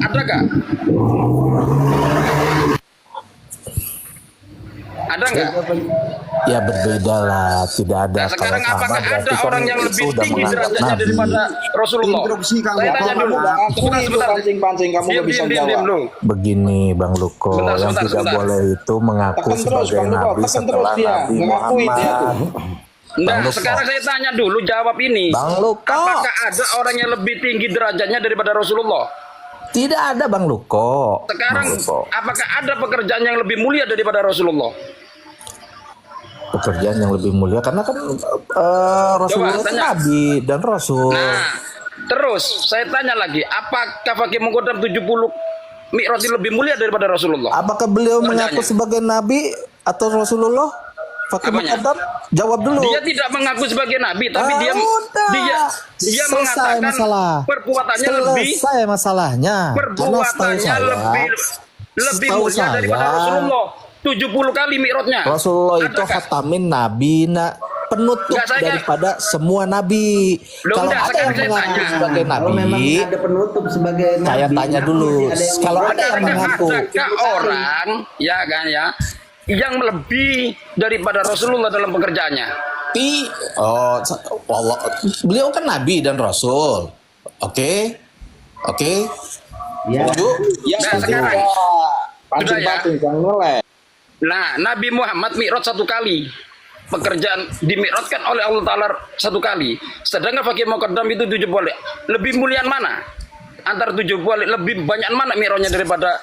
[SPEAKER 1] ada gak? Ada nggak?
[SPEAKER 8] Ya berbeda lah, tidak ada.
[SPEAKER 1] Nah, sekarang
[SPEAKER 8] Kalau sama,
[SPEAKER 1] apakah
[SPEAKER 8] berarti
[SPEAKER 1] ada
[SPEAKER 8] kan
[SPEAKER 1] orang yang
[SPEAKER 8] itu
[SPEAKER 1] lebih
[SPEAKER 8] udah
[SPEAKER 1] tinggi
[SPEAKER 8] mengangkat
[SPEAKER 1] derajatnya
[SPEAKER 8] Nabi.
[SPEAKER 1] daripada Rasulullah?
[SPEAKER 6] Interupsi, Kang
[SPEAKER 1] Saya
[SPEAKER 6] Luko.
[SPEAKER 1] tanya dulu. Sebentar.
[SPEAKER 7] Pancing-pancing kamu nggak bisa
[SPEAKER 1] Diam
[SPEAKER 7] jawab.
[SPEAKER 1] dulu.
[SPEAKER 8] Begini Bang Luko,
[SPEAKER 1] Sebentar,
[SPEAKER 8] yang
[SPEAKER 1] sebentar,
[SPEAKER 8] tidak
[SPEAKER 1] sebentar.
[SPEAKER 8] boleh itu mengaku
[SPEAKER 7] Tekan terus,
[SPEAKER 8] sebagai
[SPEAKER 7] Bang Luko,
[SPEAKER 8] Nabi
[SPEAKER 7] tekan terus
[SPEAKER 8] setelah
[SPEAKER 7] dia.
[SPEAKER 8] Nabi
[SPEAKER 7] Mengakui dia tuh.
[SPEAKER 8] Muhammad.
[SPEAKER 1] Nah,
[SPEAKER 8] Luko.
[SPEAKER 1] sekarang saya tanya dulu, jawab ini.
[SPEAKER 8] Bang Luko.
[SPEAKER 1] Apakah ada orang yang lebih tinggi derajatnya daripada Rasulullah?
[SPEAKER 8] Tidak ada Bang Luko.
[SPEAKER 1] Sekarang,
[SPEAKER 8] Bang Luko.
[SPEAKER 1] apakah ada pekerjaan yang lebih mulia daripada Rasulullah?
[SPEAKER 8] Pekerjaan yang lebih mulia karena kan Rasulullah itu
[SPEAKER 1] tanya.
[SPEAKER 8] Nabi dan Rasul.
[SPEAKER 1] Nah, terus saya tanya lagi, apakah Fakih Muqaddam 70 Mi'raj lebih mulia daripada Rasulullah?
[SPEAKER 8] Apakah beliau
[SPEAKER 1] Pertanyaannya.
[SPEAKER 8] mengaku sebagai Nabi atau Rasulullah? Fakih
[SPEAKER 1] Apanya?
[SPEAKER 8] Muqaddam, jawab dulu.
[SPEAKER 1] Dia tidak mengaku sebagai nabi, tapi dia
[SPEAKER 8] Selesai
[SPEAKER 1] mengatakan
[SPEAKER 8] masalah.
[SPEAKER 1] perbuatannya lebih
[SPEAKER 8] Selesai masalahnya. Karena setahu
[SPEAKER 1] perbuatannya
[SPEAKER 8] saya,
[SPEAKER 1] lebih
[SPEAKER 8] setahu
[SPEAKER 1] mulia daripada
[SPEAKER 8] saya,
[SPEAKER 1] Rasulullah. 70 kali mi'rajnya.
[SPEAKER 8] Rasulullah itu
[SPEAKER 1] Adakah?
[SPEAKER 8] khatamin nabi, penutup
[SPEAKER 1] Enggak, saya
[SPEAKER 8] daripada semua nabi.
[SPEAKER 1] Loh,
[SPEAKER 8] Kalau
[SPEAKER 1] enggak,
[SPEAKER 8] ada yang
[SPEAKER 1] sekarang saya
[SPEAKER 8] mengaku
[SPEAKER 1] tanya.
[SPEAKER 8] sebagai
[SPEAKER 4] Kalau memang
[SPEAKER 8] nabi,
[SPEAKER 4] ada penutup sebagai
[SPEAKER 8] saya
[SPEAKER 4] nabi,
[SPEAKER 8] tanya
[SPEAKER 4] nah,
[SPEAKER 8] dulu.
[SPEAKER 4] ada yang
[SPEAKER 8] Kalau ada yang
[SPEAKER 1] Adakah
[SPEAKER 8] mengaku,
[SPEAKER 1] orang, ya kan ya, yang lebih daripada Rasulullah dalam pekerjaannya?
[SPEAKER 8] Allah, beliau kan nabi dan rasul. Oke.
[SPEAKER 4] ya.
[SPEAKER 7] Ya,
[SPEAKER 1] Nah, sekarang sudah ya.
[SPEAKER 7] pancing jangan ngelek.
[SPEAKER 1] Nah, Nabi Muhammad mi'raj 1 kali. Pekerjaan dimi'rajkan oleh Allah Ta'ala 1 kali. Sedangkan Fakih Muqaddam itu 7 balik. Lebih mulian mana? Antara 7 balik, lebih banyak mana mi'rajnya daripada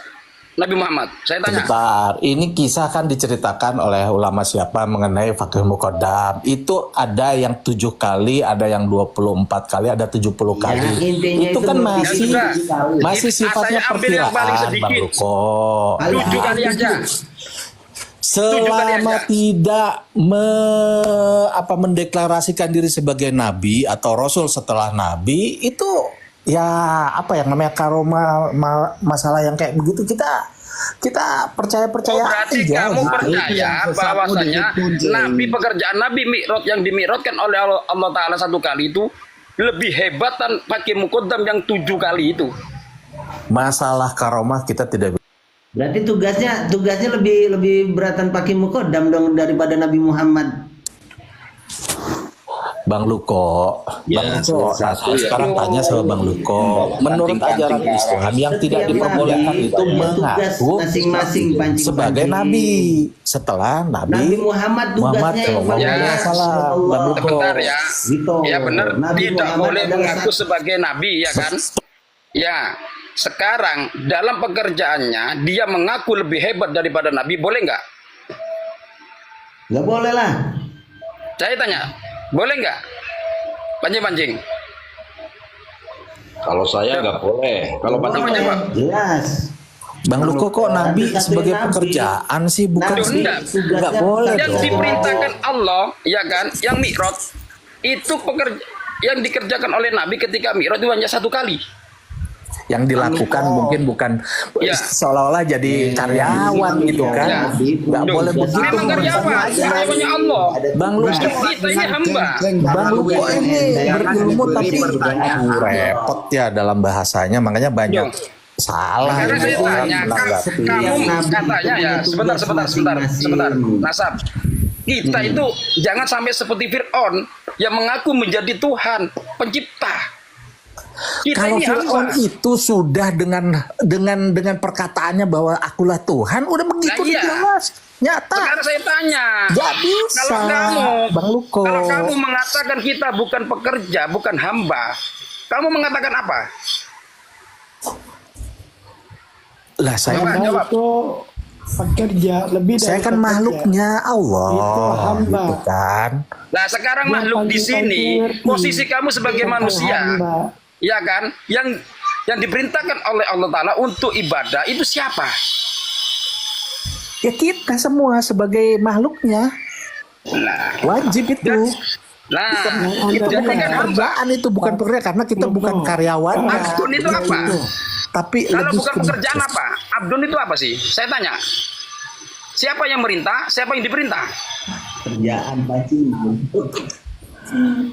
[SPEAKER 1] Nabi Muhammad? Saya tanya.
[SPEAKER 8] Sebentar, ini kisah kan diceritakan oleh ulama siapa mengenai Fakih Muqaddam. Itu ada yang 7 kali, ada yang 24 kali, ada 70 kali.
[SPEAKER 4] intinya
[SPEAKER 8] Itu
[SPEAKER 4] itu
[SPEAKER 8] kan
[SPEAKER 4] berarti
[SPEAKER 8] masih sifatnya
[SPEAKER 1] Saya ambil yang paling
[SPEAKER 8] perkiraan, Bang
[SPEAKER 1] sedikit.
[SPEAKER 8] Luko.
[SPEAKER 1] 7 kali aja.
[SPEAKER 8] Selama
[SPEAKER 1] aja.
[SPEAKER 8] tidak mendeklarasikan diri sebagai nabi atau rasul setelah nabi, itu ya apa yang namanya karoma masalah yang kayak begitu kita percaya
[SPEAKER 1] Berarti
[SPEAKER 8] aja.
[SPEAKER 1] kamu
[SPEAKER 8] gitu.
[SPEAKER 1] percaya bahwasanya Nabi, pekerjaan Nabi mi'raj yang dimi'rajkan oleh Allah Ta'ala 1 kali itu lebih hebatan Fakih Muqaddam yang 7 kali itu.
[SPEAKER 8] Masalah karomah kita tidak.
[SPEAKER 4] Berarti tugasnya lebih beratan Fakih Muqaddam dong daripada Nabi Muhammad.
[SPEAKER 8] Bang Luko, sekarang tanya sama Bang Luko, menurut ajaran Islam yang tidak diperbolehkan itu mengaku
[SPEAKER 4] masing-masing pancing
[SPEAKER 8] sebagai nabi setelah
[SPEAKER 4] Nabi Muhammad tugasnya yang
[SPEAKER 8] Muhammad
[SPEAKER 1] Ya,
[SPEAKER 8] SAW. Bang Luko,
[SPEAKER 1] Sebentar ya.
[SPEAKER 4] Gitu.
[SPEAKER 1] Ya benar,
[SPEAKER 4] Nabi
[SPEAKER 1] tidak
[SPEAKER 4] Muhammad
[SPEAKER 1] boleh
[SPEAKER 4] adalah
[SPEAKER 1] mengaku
[SPEAKER 4] satu.
[SPEAKER 1] sebagai nabi, ya kan? Ya, sekarang dalam pekerjaannya dia mengaku lebih hebat daripada nabi, boleh nggak?
[SPEAKER 4] Nggak boleh lah.
[SPEAKER 1] Saya tanya, boleh nggak? Pancing-pancing.
[SPEAKER 7] Kalau saya nggak boleh. Kalau pancing
[SPEAKER 1] Namanya apa?
[SPEAKER 4] Jelas.
[SPEAKER 8] Bang Luko kok nabi
[SPEAKER 4] Nabi
[SPEAKER 8] sebagai
[SPEAKER 4] nabi.
[SPEAKER 8] pekerjaan sih, bukan
[SPEAKER 1] Aduh,
[SPEAKER 8] sih?
[SPEAKER 1] enggak.
[SPEAKER 8] Nggak boleh
[SPEAKER 1] Yang
[SPEAKER 8] dong.
[SPEAKER 1] diperintahkan Allah, ya kan, yang mi'raj itu yang dikerjakan oleh nabi ketika mi'raj itu hanya 1 kali.
[SPEAKER 8] Yang dilakukan mungkin bukan
[SPEAKER 1] Ya.
[SPEAKER 8] seolah-olah jadi karyawan gitu kan.
[SPEAKER 1] Ya.
[SPEAKER 8] Nggak
[SPEAKER 1] Duh,
[SPEAKER 8] boleh begitu.
[SPEAKER 1] memang karyawan, karyawannya Allah.
[SPEAKER 8] Bang Luko,
[SPEAKER 1] Kita ini hamba.
[SPEAKER 8] Bang Luko ini berilmu tapi repot ya dalam bahasanya, makanya banyak salah.
[SPEAKER 1] Karena saya
[SPEAKER 8] gitu kan,
[SPEAKER 1] tanya,
[SPEAKER 8] menanggapi.
[SPEAKER 1] kamu katanya ya, sebentar, Nasab. Kita itu jangan sampai seperti Fir'aun yang mengaku menjadi Tuhan, pencipta. Kita
[SPEAKER 8] Kalau
[SPEAKER 1] ini
[SPEAKER 8] Fir'aun
[SPEAKER 1] hamba.
[SPEAKER 8] itu sudah dengan perkataannya bahwa akulah Tuhan, udah begitu
[SPEAKER 1] Nah, iya.
[SPEAKER 8] jelas, nyata.
[SPEAKER 1] Sekarang saya tanya,
[SPEAKER 8] Gak bisa, Bang Luko.
[SPEAKER 1] kalau kamu mengatakan kita bukan pekerja, bukan hamba, kamu mengatakan apa?
[SPEAKER 8] Lah saya
[SPEAKER 1] Coba,
[SPEAKER 9] Hamba
[SPEAKER 1] jawab.
[SPEAKER 9] itu pekerja lebih dari
[SPEAKER 8] saya kan
[SPEAKER 9] pekerja.
[SPEAKER 8] makhluknya Allah,
[SPEAKER 9] Itu hamba.
[SPEAKER 8] gitu kan.
[SPEAKER 1] Nah sekarang
[SPEAKER 9] Yang
[SPEAKER 1] makhluk di sini,
[SPEAKER 9] pancing-pancing ngerti.
[SPEAKER 1] posisi kamu sebagai
[SPEAKER 9] Bukan
[SPEAKER 1] manusia,
[SPEAKER 9] hamba.
[SPEAKER 1] ya kan, yang diperintahkan oleh Allah Ta'ala untuk ibadah itu siapa?
[SPEAKER 8] Ya kita semua sebagai makhluknya wajib itu.
[SPEAKER 1] Nah,
[SPEAKER 8] Itu
[SPEAKER 1] jadi
[SPEAKER 8] bukan
[SPEAKER 1] kan hamba.
[SPEAKER 8] pekerjaan, itu bukan pekerjaan karena kita bukan karyawan.
[SPEAKER 1] Abdun itu apa?
[SPEAKER 8] Tapi
[SPEAKER 1] Kalau
[SPEAKER 8] lebih
[SPEAKER 1] bukan
[SPEAKER 8] ke-
[SPEAKER 1] pekerjaan apa? Abdun itu apa sih? Saya tanya. Siapa yang merintah? Siapa yang diperintah?
[SPEAKER 4] Kerjaan pancing.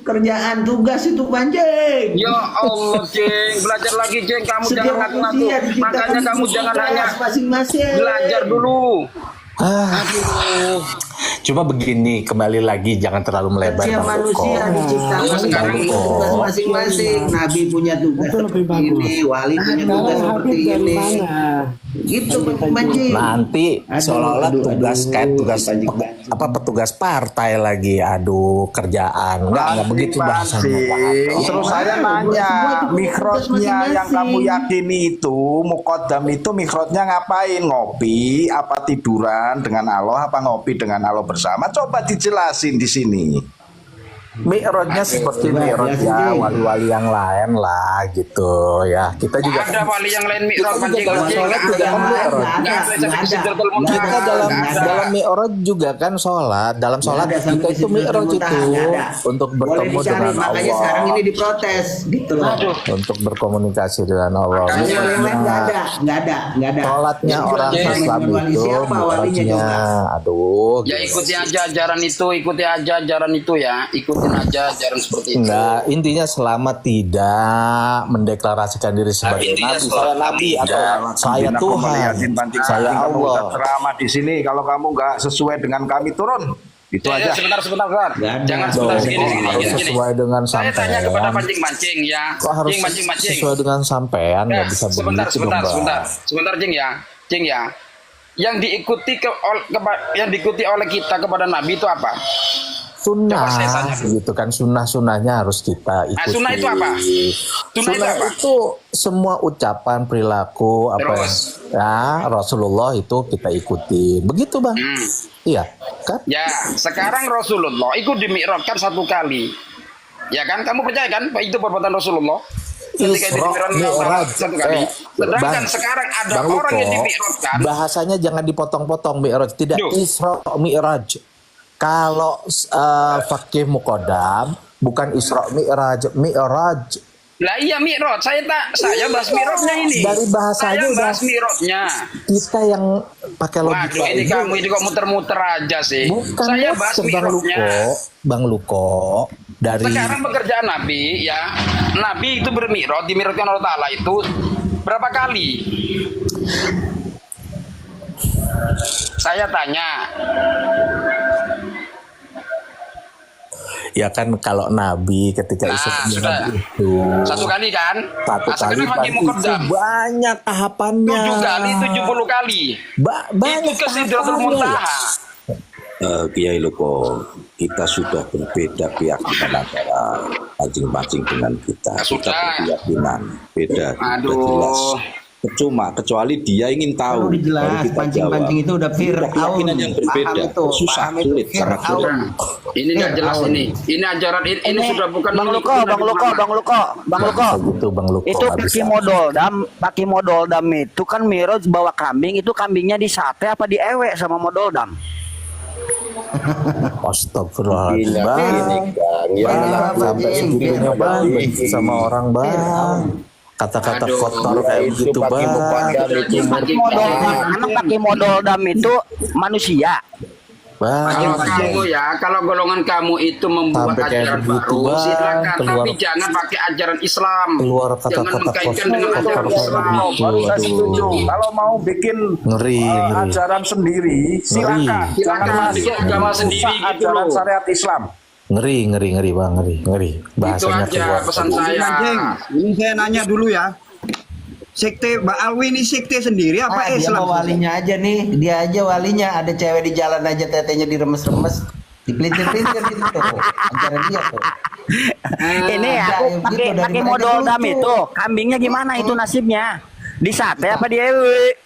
[SPEAKER 4] Kerjaan tugas itu pancing.
[SPEAKER 1] Ya Allah, Ceng, belajar lagi, Ceng. Kamu
[SPEAKER 4] Setiap
[SPEAKER 1] jangan ngaku-ngaku.
[SPEAKER 4] manusia diciptakan
[SPEAKER 1] Makanya kamu jangan
[SPEAKER 4] tugas
[SPEAKER 1] hanya
[SPEAKER 4] masing-masing.
[SPEAKER 1] belajar dulu.
[SPEAKER 8] Cuma begini, kembali lagi jangan terlalu melebar,
[SPEAKER 4] Setiap
[SPEAKER 8] Bang
[SPEAKER 4] manusia
[SPEAKER 8] Luko.
[SPEAKER 4] diciptakan
[SPEAKER 1] Sekarang
[SPEAKER 4] punya tugas masing-masing. Nabi punya tugas
[SPEAKER 9] Itu lebih
[SPEAKER 4] seperti
[SPEAKER 9] bagus.
[SPEAKER 4] ini, wali punya tugas
[SPEAKER 9] Sekarang
[SPEAKER 4] seperti
[SPEAKER 9] Habib dari
[SPEAKER 4] ini.
[SPEAKER 9] mana?
[SPEAKER 4] Gitu Banjing.
[SPEAKER 8] Nanti
[SPEAKER 4] Aduh,
[SPEAKER 8] seolah-olah
[SPEAKER 4] aduh,
[SPEAKER 8] tugas
[SPEAKER 4] aduh,
[SPEAKER 8] kayak tugas
[SPEAKER 4] Banjing.
[SPEAKER 8] petugas partai lagi. Aduh, kerjaan. Enggak begitu bahasanya.
[SPEAKER 5] Terus saya nanya, mikrotnya yang kamu yakini itu, mukodam itu mikrotnya ngapain? Ngopi, apa tiduran dengan Allah, apa ngopi dengan Allah bersama? Coba dijelasin di sini.
[SPEAKER 8] Mi'rajnya seperti mi'raj ya wali-wali yang lain lah gitu ya. Kita juga
[SPEAKER 1] Ada wali yang lain mi'raj
[SPEAKER 8] kita juga
[SPEAKER 1] Banjing.
[SPEAKER 8] sholat juga kan mi'raj. Kita dalam mi'raj juga kan sholat. Dalam sholat kita itu mi'raj itu untuk bertemu dengan
[SPEAKER 4] Makanya
[SPEAKER 8] Allah.
[SPEAKER 4] sekarang ini diprotes gitu loh.
[SPEAKER 8] Untuk berkomunikasi dengan Allah.
[SPEAKER 4] Kalau yang lain nggak ada.
[SPEAKER 8] Sholatnya orang Islam itu mi'rajnya. Aduh.
[SPEAKER 1] Ya ikuti aja ajaran itu ya. Ikutin aja ajaran seperti itu.
[SPEAKER 8] Enggak, intinya selama tidak mendeklarasikan diri sebagai
[SPEAKER 1] intinya
[SPEAKER 8] nabi,
[SPEAKER 1] selama
[SPEAKER 8] saya nabi atau saya
[SPEAKER 5] Aku
[SPEAKER 8] Tuhan,
[SPEAKER 5] melihatin Banting
[SPEAKER 8] saya
[SPEAKER 5] kamu
[SPEAKER 8] Allah.
[SPEAKER 5] udah ceramah di sini. Kalau kamu nggak sesuai dengan kami turun, itu
[SPEAKER 1] Ya,
[SPEAKER 5] aja.
[SPEAKER 1] sebentar. Jangan sebentar
[SPEAKER 8] Dong,
[SPEAKER 1] segini.
[SPEAKER 8] harus sesuai dengan
[SPEAKER 1] Saya tanya kepada
[SPEAKER 8] sampean.
[SPEAKER 1] mancing-mancing ya.
[SPEAKER 8] Kok harus
[SPEAKER 1] Mancing.
[SPEAKER 8] sesuai dengan sampean? Nggak bisa
[SPEAKER 1] Sebentar,
[SPEAKER 8] begitu dong, Bang.
[SPEAKER 1] sebentar Cing ya. Yang diikuti oleh kita kepada Nabi itu apa?
[SPEAKER 8] Sunnah,
[SPEAKER 1] Coba saya tanya dulu.
[SPEAKER 8] gitu kan sunnah-sunnahnya harus kita ikuti.
[SPEAKER 1] sunnah itu apa? Sunnah itu apa?
[SPEAKER 8] itu semua ucapan perilaku apa
[SPEAKER 1] Terus?
[SPEAKER 8] ya Rasulullah itu kita ikuti. Begitu Bang. Iya kan?
[SPEAKER 1] Ya, sekarang Rasulullah ikut dimi'rajkan 1 kali. Ya kan? Kamu percaya kan bahwa itu perbuatan Rasulullah? Ketika itu
[SPEAKER 8] Isra
[SPEAKER 1] dimi'rajkan
[SPEAKER 8] Mi'raj.
[SPEAKER 1] 1 kali. Sedangkan sekarang ada
[SPEAKER 8] Bang
[SPEAKER 1] orang yang
[SPEAKER 8] Luko,
[SPEAKER 1] dimi'rajkan.
[SPEAKER 8] bahasanya jangan dipotong-potong Mi'raj, tidak
[SPEAKER 1] Duh.
[SPEAKER 8] Isra Mi'raj. Kalau fakih muqaddam bukan Isra Mi'raj, Mi'raj.
[SPEAKER 1] Lah iya mi'raj, saya bahas mi'rajnya ini.
[SPEAKER 8] Dari bahasanya
[SPEAKER 1] saya bahas
[SPEAKER 8] udah-
[SPEAKER 1] mi'rajnya.
[SPEAKER 8] Kita yang pakai logika
[SPEAKER 1] Waduh, ini kamu ini kok muter-muter aja sih.
[SPEAKER 8] bukan
[SPEAKER 1] Saya bahas
[SPEAKER 8] Bang Luko,
[SPEAKER 1] mi'rajnya.
[SPEAKER 8] Bang Luko dari
[SPEAKER 1] Sekarang pekerjaan Nabi ya, Nabi itu bermi'raj, dimi'rajkan Allah Ta'ala itu berapa kali? Saya tanya.
[SPEAKER 8] ya kan kalau Nabi ketika Isra
[SPEAKER 1] Nah,
[SPEAKER 8] Mi'raj
[SPEAKER 1] sudah.
[SPEAKER 8] itu
[SPEAKER 1] 1 kali kan?
[SPEAKER 8] satu
[SPEAKER 1] Nah,
[SPEAKER 8] kali
[SPEAKER 1] sekarang lagi
[SPEAKER 8] itu
[SPEAKER 1] muqaddam.
[SPEAKER 8] banyak tahapannya.
[SPEAKER 1] 7 kali, 70 kali.
[SPEAKER 8] Banyak
[SPEAKER 1] Itu ke Sidratul
[SPEAKER 8] tahapannya.
[SPEAKER 1] Muntaha.
[SPEAKER 7] Kiai Loko, kita sudah berbeda keyakinan antara mancing-mancing dengan kita.
[SPEAKER 1] Ya,
[SPEAKER 7] Kita
[SPEAKER 1] sudah.
[SPEAKER 7] berkeyakinan beda,
[SPEAKER 1] Aduh.
[SPEAKER 7] sudah jelas. Cuma kecuali dia ingin tahu,
[SPEAKER 4] Perlu dijelas,
[SPEAKER 7] baru kita
[SPEAKER 4] pancing-pancing
[SPEAKER 7] jawab.
[SPEAKER 4] itu udah Fir'aun.
[SPEAKER 7] Keyakinan yang berbeda,
[SPEAKER 4] Paham itu,
[SPEAKER 7] susah,
[SPEAKER 4] paham itu,
[SPEAKER 7] sulit, sangat
[SPEAKER 4] Fir'aun.
[SPEAKER 7] sulit.
[SPEAKER 1] Ini nggak jelas ini. Ini ajaran ini sudah bukan
[SPEAKER 10] Bang
[SPEAKER 1] milik
[SPEAKER 10] Luko,
[SPEAKER 1] Nabi
[SPEAKER 10] Bang Luko,
[SPEAKER 1] Muhammad.
[SPEAKER 10] Bang Luko, Bang Luko.
[SPEAKER 8] Begitu Bang Luko.
[SPEAKER 10] Itu
[SPEAKER 8] nggak
[SPEAKER 10] pakai
[SPEAKER 8] bisa.
[SPEAKER 10] modal dam itu kan Miroj bawa kambing, itu kambingnya disate apa diewe sama modal dam?
[SPEAKER 8] Astagfirullahaladzim
[SPEAKER 3] Gila,
[SPEAKER 8] Bang.
[SPEAKER 3] gini, Bang. Ya,
[SPEAKER 8] Bang, sampai segitunya Bang, benci sama orang Bang. Kata-kata
[SPEAKER 1] Aduh,
[SPEAKER 8] kotor kayak
[SPEAKER 3] itu
[SPEAKER 8] begitu
[SPEAKER 3] pakai
[SPEAKER 8] Bang.
[SPEAKER 3] mukodam itu
[SPEAKER 10] Modal, emang pakai modal dam itu manusia.
[SPEAKER 8] Bang.
[SPEAKER 1] Kalau kamu ya, kalau golongan kamu itu membuat
[SPEAKER 8] Sampai kayak
[SPEAKER 1] ajaran
[SPEAKER 8] begitu,
[SPEAKER 1] baru,
[SPEAKER 8] Bang.
[SPEAKER 1] silakan.
[SPEAKER 8] Keluar-
[SPEAKER 1] Tapi jangan pakai ajaran Islam.
[SPEAKER 8] Keluar
[SPEAKER 1] Jangan
[SPEAKER 8] kata-kata
[SPEAKER 1] mengkaitkan dengan
[SPEAKER 8] kotor
[SPEAKER 1] ajaran
[SPEAKER 8] kayak
[SPEAKER 1] Islam.
[SPEAKER 8] begitu.
[SPEAKER 5] Baru saya
[SPEAKER 8] Aduh.
[SPEAKER 5] setuju. Kalau mau bikin
[SPEAKER 8] Ngeri, ngeri.
[SPEAKER 5] ajaran sendiri, silakan. Jangan
[SPEAKER 1] Silakan
[SPEAKER 5] masuk
[SPEAKER 1] bikin agama sendiri
[SPEAKER 5] rusak
[SPEAKER 1] gitu
[SPEAKER 5] ajaran
[SPEAKER 1] loh.
[SPEAKER 5] syariat Islam.
[SPEAKER 8] Ngeri Bang, ngeri.
[SPEAKER 1] Itu
[SPEAKER 8] Bahasanya
[SPEAKER 1] aja
[SPEAKER 8] keluar.
[SPEAKER 1] pesan
[SPEAKER 6] Ini
[SPEAKER 1] saya.
[SPEAKER 6] Mancing, ini saya nanya dulu ya. Sekte Mbak Alwi ini sekte sendiri apa
[SPEAKER 4] Dia
[SPEAKER 6] Islam?
[SPEAKER 4] mah walinya aja nih, dia aja walinya. Ada cewek di jalan aja tetenya diremes-remes, dipelintir-pelintir gitu tuh. Ajaran dia tuh.
[SPEAKER 10] Ini
[SPEAKER 4] ada
[SPEAKER 10] aku
[SPEAKER 4] yang
[SPEAKER 10] pakai
[SPEAKER 4] gitu, dari
[SPEAKER 10] pakai
[SPEAKER 4] mereka
[SPEAKER 10] modal dam
[SPEAKER 4] lucu.
[SPEAKER 10] itu, kambingnya gimana itu nasibnya? Disate apa diewe?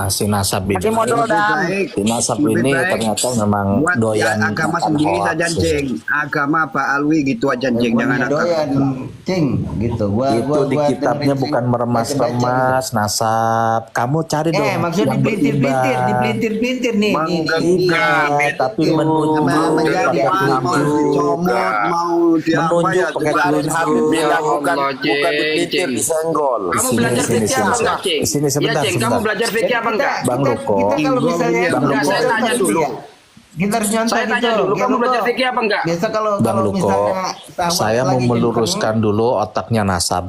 [SPEAKER 8] Si Nasab ini.
[SPEAKER 10] Pakai modal dam.
[SPEAKER 8] Si Nasab
[SPEAKER 6] Lebih
[SPEAKER 8] ini
[SPEAKER 6] baik
[SPEAKER 8] ternyata memang
[SPEAKER 6] buat
[SPEAKER 8] doyan
[SPEAKER 6] ya, agama
[SPEAKER 8] makan
[SPEAKER 6] sendiri
[SPEAKER 8] hoax.
[SPEAKER 6] saja Jeng. Agama Pak Alwi gitu aja Jeng,
[SPEAKER 4] Gua
[SPEAKER 6] jangan
[SPEAKER 4] nih
[SPEAKER 6] agama.
[SPEAKER 4] doyan, cing, gitu.
[SPEAKER 8] Itu di kitabnya bukan meremas-remas Nasab. Kamu cari dong
[SPEAKER 4] maksudnya
[SPEAKER 8] yang
[SPEAKER 4] dipelintir-pelintir,
[SPEAKER 8] berimbang.
[SPEAKER 4] dipelintir-pelintir nih.
[SPEAKER 8] Iya, tapi menuju
[SPEAKER 6] Menjadi
[SPEAKER 8] pakai
[SPEAKER 6] mau
[SPEAKER 8] telunjuk.
[SPEAKER 6] comot, mau diapa
[SPEAKER 8] Menunjuk
[SPEAKER 6] ya.
[SPEAKER 8] pakai
[SPEAKER 6] coba.
[SPEAKER 8] telunjuk.
[SPEAKER 1] bilang bukan
[SPEAKER 3] dipelintir,
[SPEAKER 1] Cing.
[SPEAKER 3] disenggol.
[SPEAKER 1] Kamu
[SPEAKER 8] Sini,
[SPEAKER 1] belajar
[SPEAKER 8] sini,
[SPEAKER 1] fikih apa
[SPEAKER 8] sini.
[SPEAKER 1] enggak, Cing?
[SPEAKER 8] Sini,
[SPEAKER 1] Iya,
[SPEAKER 8] sebentar,
[SPEAKER 1] Cing. Kamu
[SPEAKER 8] sebentar.
[SPEAKER 1] belajar fikih apa enggak?
[SPEAKER 8] Bang Luko.
[SPEAKER 4] Kita kalau misalnya
[SPEAKER 8] Bang Luko.
[SPEAKER 1] Saya tanya dulu.
[SPEAKER 4] Kita harus nyontek
[SPEAKER 1] Saya tanya
[SPEAKER 4] gitu.
[SPEAKER 1] dulu,
[SPEAKER 4] Kayak
[SPEAKER 1] kamu
[SPEAKER 4] Luko.
[SPEAKER 1] belajar fikih apa enggak?
[SPEAKER 4] Biasa kalau
[SPEAKER 8] Bang Luko,
[SPEAKER 4] misalnya sahabat
[SPEAKER 8] saya mau
[SPEAKER 4] lagi jadi
[SPEAKER 8] meluruskan
[SPEAKER 4] pengen-
[SPEAKER 8] dulu otaknya Nasab.